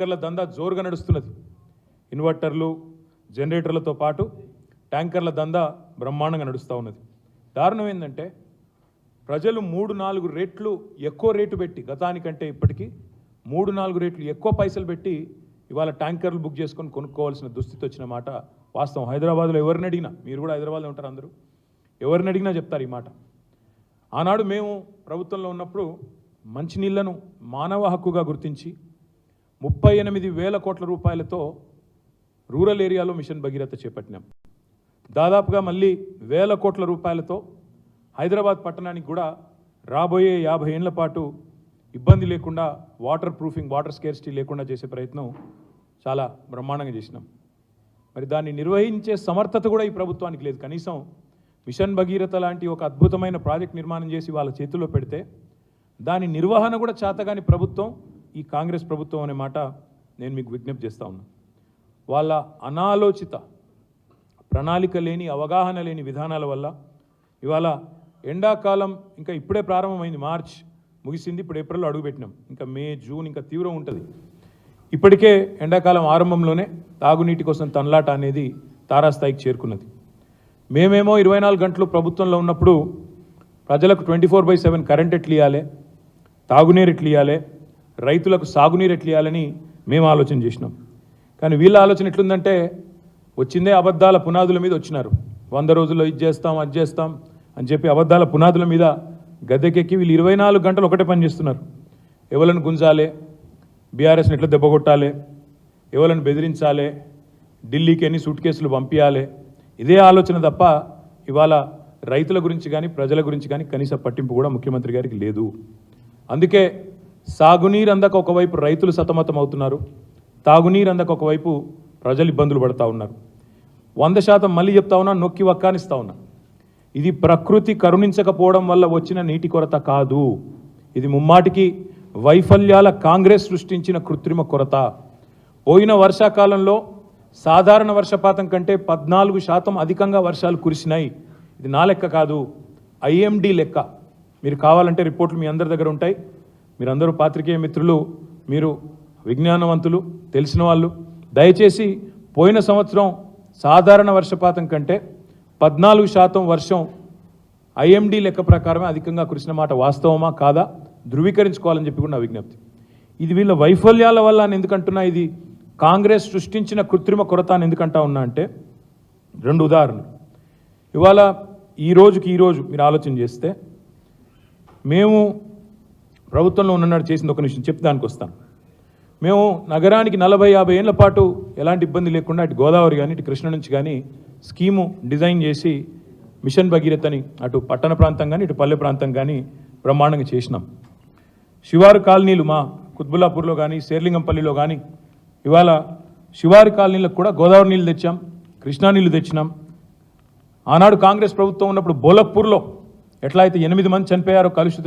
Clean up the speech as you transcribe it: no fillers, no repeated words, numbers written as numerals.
ట్యాంకర్ల దందా జోరుగా నడుస్తున్నది. ఇన్వర్టర్లు జనరేటర్లతో పాటు ట్యాంకర్ల దందా బ్రహ్మాండంగా నడుస్తూ ఉన్నది. దారుణం ఏంటంటే ప్రజలు 3-4 రెట్లు ఎక్కువ రేటు పెట్టి గతానికంటే ఇప్పటికీ 3-4 రెట్లు ఎక్కువ పైసలు పెట్టి ఇవాళ ట్యాంకర్లు బుక్ చేసుకొని కొనుక్కోవాల్సిన దుస్థితి వచ్చిన మాట వాస్తవం. హైదరాబాద్లో ఎవరిని అడిగినా, మీరు కూడా హైదరాబాద్లో ఉంటారు, అందరూ ఎవరిని అడిగినా చెప్తారు ఈ మాట. ఆనాడు మేము ప్రభుత్వంలో ఉన్నప్పుడు మంచినీళ్లను మానవ హక్కుగా గుర్తించి 38,000 కోట్ల రూపాయలతో రూరల్ ఏరియాలో మిషన్ భగీరథ చేపట్టినాం. దాదాపుగా మళ్ళీ 1,000 కోట్ల రూపాయలతో హైదరాబాద్ పట్టణానికి కూడా రాబోయే 50 ఏళ్ల పాటు ఇబ్బంది లేకుండా వాటర్ ప్రూఫింగ్, వాటర్ స్కేర్సిటీ లేకుండా చేసే ప్రయత్నం చాలా బ్రహ్మాండంగా చేసినాం. మరి దాన్ని నిర్వహించే సమర్థత కూడా ఈ ప్రభుత్వానికి లేదు. కనీసం మిషన్ భగీరథ లాంటి ఒక అద్భుతమైన ప్రాజెక్ట్ నిర్మాణం చేసి వాళ్ళ చేతుల్లో పెడితే దాని నిర్వహణ కూడా చేతగాని ప్రభుత్వం ఈ కాంగ్రెస్ ప్రభుత్వం అనే మాట నేను మీకు విజ్ఞప్తి చేస్తూ ఉన్నాను. వాళ్ళ అనాలోచిత ప్రణాళిక లేని, అవగాహన లేని విధానాల వల్ల ఇవాళ ఎండాకాలం ఇంకా ఇప్పుడే ప్రారంభమైంది. మార్చ్ ముగిసింది, ఇప్పుడు ఏప్రిల్లో అడుగుపెట్టినాం. ఇంకా మే, జూన్ ఇంకా తీవ్రం ఉంటుంది. ఇప్పటికే ఎండాకాలం ఆరంభంలోనే తాగునీటి కోసం తన్లాట అనేది తారాస్థాయికి చేరుకున్నది. మేమేమో 24 గంటలు ప్రభుత్వంలో ఉన్నప్పుడు ప్రజలకు 24/7 కరెంట్ ఎట్లు ఇవ్వాలి, తాగునీరు ఎట్లు ఇవ్వాలి, రైతులకు సాగునీరు ఎట్లు ఇవ్వాలని మేము ఆలోచన చేసినాం. కానీ వీళ్ళ ఆలోచన ఎట్లుందంటే వచ్చిందే అబద్ధాల పునాదుల మీద వచ్చినారు. 100 రోజుల్లో ఇది చేస్తాం, అది చేస్తాం అని చెప్పి అబద్ధాల పునాదుల మీద గద్దెకెక్కి వీళ్ళు 24 గంటలు ఒకటే పని చేస్తున్నారు. ఎవరిని గుంజాలి, బీఆర్ఎస్ని ఎట్లా దెబ్బకొట్టాలి, ఎవరిని బెదిరించాలి, ఢిల్లీకి ఎన్ని సూట్ కేసులు పంపించాలి, ఇదే ఆలోచన తప్ప ఇవాళ రైతుల గురించి కానీ ప్రజల గురించి కానీ కనీస పట్టింపు కూడా ముఖ్యమంత్రి గారికి లేదు. అందుకే సాగునీరు అందక ఒకవైపు రైతులు సతమతం అవుతున్నారు, తాగునీరు అందక ఒకవైపు ప్రజలు ఇబ్బందులు పడుతూ ఉన్నారు. 100% మళ్ళీ చెప్తా ఉన్నా, నొక్కి వక్కానిస్తూ ఉన్నా, ఇది ప్రకృతి కరుణించకపోవడం వల్ల వచ్చిన నీటి కొరత కాదు. ఇది ముమ్మాటికి వైఫల్యాల కాంగ్రెస్ సృష్టించిన కృత్రిమ కొరత. పోయిన వర్షాకాలంలో సాధారణ వర్షపాతం కంటే 14% అధికంగా వర్షాలు కురిసినాయి. ఇది నా లెక్క కాదు, ఐఎండి లెక్క. మీరు కావాలంటే రిపోర్ట్లు మీ అందరి దగ్గర ఉంటాయి. మీరందరూ పాత్రికేయ మిత్రులు, మీరు విజ్ఞానవంతులు, తెలిసిన వాళ్ళు, దయచేసి పోయిన సంవత్సరం సాధారణ వర్షపాతం కంటే 14% వర్షం ఐఎండి లెక్క ప్రకారమే అధికంగా కురిసిన మాట వాస్తవమా కాదా ధృవీకరించుకోవాలని చెప్పి కూడా నా విజ్ఞప్తి. ఇది వీళ్ళ వైఫల్యాల వల్ల అని ఎందుకంటున్నా, ఇది కాంగ్రెస్ సృష్టించిన కృత్రిమ కొరత అని ఎందుకంటా ఉన్నా అంటే 2 ఉదాహరణలు. ఇవాళ ఈ రోజు మీరు ఆలోచన చేస్తే మేము ప్రభుత్వంలో ఉన్ననాడు చేసింది ఒక నిమిషం చెప్పి దానికి వస్తాను. మేము నగరానికి 40-50 ఏళ్ల పాటు ఎలాంటి ఇబ్బంది లేకుండా అటు గోదావరి కానీ ఇటు కృష్ణ నుంచి కానీ స్కీము డిజైన్ చేసి మిషన్ భగీరథని అటు పట్టణ ప్రాంతం కానీ ఇటు పల్లె ప్రాంతం కానీ బ్రహ్మాండంగా చేసినాం. శివారు కాలనీలు మా కుత్బుల్లాపూర్లో కానీ శేర్లింగంపల్లిలో కానీ ఇవాళ శివారు కాలనీలకు కూడా గోదావరి నీళ్ళు తెచ్చాం, కృష్ణా నీళ్లు తెచ్చినాం. ఆనాడు కాంగ్రెస్ ప్రభుత్వం ఉన్నప్పుడు బోలక్పూర్లో ఎట్లా అయితే 8 మంది చనిపోయారో కలుషిత